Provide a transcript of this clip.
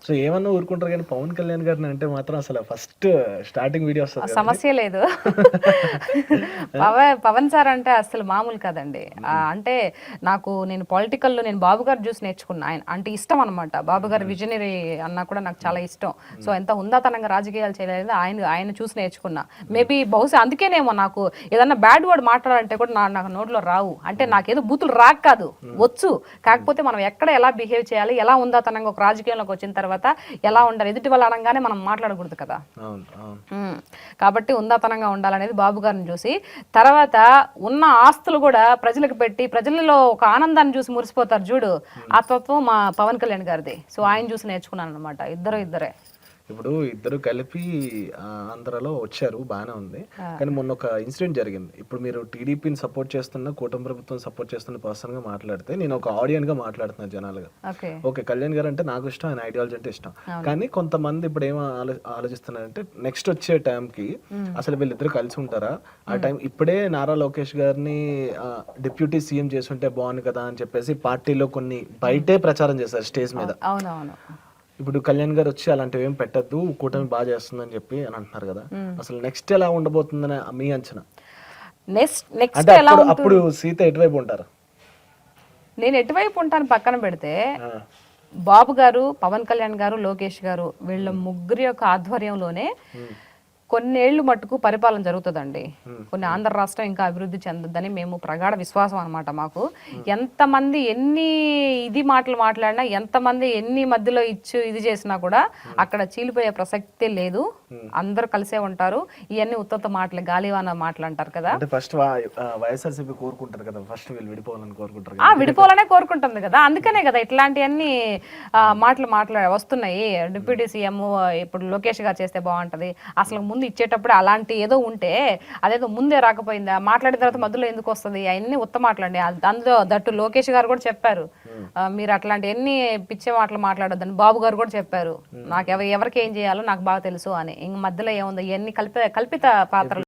So ఏమన్నా ఊరుకుంటారు కానీ పవన్ కళ్యాణ్ గారిని అంటే మాత్రం అసలు ఫస్ట్ స్టార్టింగ్ వీడియో వస్తుంది కదండి. సమస్య లేదు. పవన్ సార్ అంటే అసలు మామూలు కాదండి. అంటే నేను పొలిటికల్లో నేను బాబు గారు చూసి నేర్చుకున్నా. ఆయన అంటే ఇష్టం అనమాట. బాబు గారు విజనరీ అన్నా కూడా నాకు చాలా ఇష్టం. సో ఎంత హుందాతనంగా రాజకీయాలు చేయలేదు ఆయన చూసి నేర్చుకున్నా. మేబీ బహుశా అందుకేనేమో నాకు ఏదన్నా బ్యాడ్ వర్డ్ మాట్లాడాలంటే కూడా నాకు నోట్లో రావు. అంటే నాకేదో బూతులు రాక కాదు, వచ్చు. కాకపోతే మనం ఎక్కడ ఎలా బిహేవ్ చేయాలి, ఎలా హుందాతనంగా ఒక రాజకీయంలోకి వచ్చిన తర్వాత ఎలా ఉండాలి, ఎదుటి వాళ్ళు అనగానే మనం మాట్లాడకూడదు కదా. కాబట్టి ఉందాతనంగా ఉండాలనేది బాబు గారిని చూసి, తర్వాత ఉన్న ఆస్తులు కూడా ప్రజలకు పెట్టి ప్రజలలో ఒక ఆనందాన్ని చూసి మురిసిపోతారు చూడు, ఆ తత్వం మా పవన్ కళ్యాణ్ గారిది. సో ఆయన చూసి నేర్చుకున్నాను అనమాట. ఇద్దరే ఇప్పుడు ఇద్దరు కలిపి ఆంధ్రాలో వచ్చారు, బాగానే ఉంది. కానీ మొన్న ఒక ఇన్సిడెంట్ జరిగింది. ఇప్పుడు మీరు టీడీపీని సపోర్ట్ చేస్తున్న, కూటమి ప్రభుత్వం సపోర్ట్ చేస్తున్న పర్సన్ గా మాట్లాడితే, నేను ఒక ఆడియన్ గా మాట్లాడుతున్నా జనాలుగా. ఓకే, కళ్యాణ్ గారు అంటే నాకు ఇష్టం, ఆయన ఐడియాలజీ అంటే ఇష్టం. కానీ కొంతమంది ఇప్పుడు ఏం ఆలోచిస్తున్నారంటే నెక్స్ట్ వచ్చే టైంకి అసలు వీళ్ళిద్దరు కలిసి ఉంటారా, ఆ టైం ఇప్పుడే నారా లోకేష్ గారిని డిప్యూటీ సీఎం చేస్తుంటే బాగుంది కదా అని చెప్పేసి పార్టీలో కొన్ని బయటే ప్రచారం చేశారు స్టేజ్ మీద. ఇప్పుడు కళ్యాణ్ గారు వచ్చి అలాంటివి ఏం పెట్టద్దు, కూటమి బాగా చేస్తుందని చెప్పి అని అంటున్నారు కదా. అసలు నెక్స్ట్ ఎలా ఉండబోతుందని మీ అంచనా? అంటే అప్పుడు సీత ఎటువైపు ఉంటారు? నేను ఎటువైపు ఉంటాను పక్కన పెడితే, బాబు గారు, పవన్ కళ్యాణ్ గారు, లోకేష్ గారు వీళ్ళ ముగ్గురి యొక్క ఆధ్వర్యంలోనే కొన్నేళ్లు మట్టుకు పరిపాలన జరుగుతుందండి. కొన్ని ఆంధ్ర రాష్ట్రం ఇంకా అభివృద్ధి చెందొద్దని మేము ప్రగాఢ విశ్వాసం అనమాట. మాకు ఎంతమంది ఎన్ని మాటలు మాట్లాడినా, ఎంతమంది ఎన్ని మధ్యలో ఇది చేసినా కూడా అక్కడ చీలిపోయే ప్రసక్తే లేదు. అందరూ కలిసే ఉంటారు. ఇవన్నీ ఉత్తత మాటలు, గాలివాన మాటలు అంటారు కదా. ఫస్ట్ వైఎస్ఆర్సీపీ కోరుకుంటారు కదా, ఫస్ట్ వీళ్ళు విడిపోవాలని కోరుకుంటారు. విడిపోవాలనే కోరుకుంటుంది కదా. అందుకనే కదా ఇట్లాంటివన్నీ మాటలు వస్తున్నాయి. డిప్యూటీ సీఎం ఇప్పుడు లోకేష్ గారు చేస్తే బాగుంటది, అసలు ముందు ఇచ్చేటప్పుడు అలాంటి ఏదో ఉంటే అదేదో ముందే రాకపోయిందా, మాట్లాడిన తర్వాత మధ్యలో ఎందుకు వస్తుంది, అవన్నీ ఉత్త మాటలండి. అందులో దట్టు లోకేష్ గారు కూడా చెప్పారు, మీరు అట్లాంటి ఎన్ని పిచ్చే మాటలు మాట్లాడొద్దని. బాబు గారు కూడా చెప్పారు, నాకు ఎవరికి ఏం చేయాలో నాకు బాగా తెలుసు అని. ఇంక మధ్యలో ఏముంది, ఇవన్నీ కల్పిత పాత్రలు.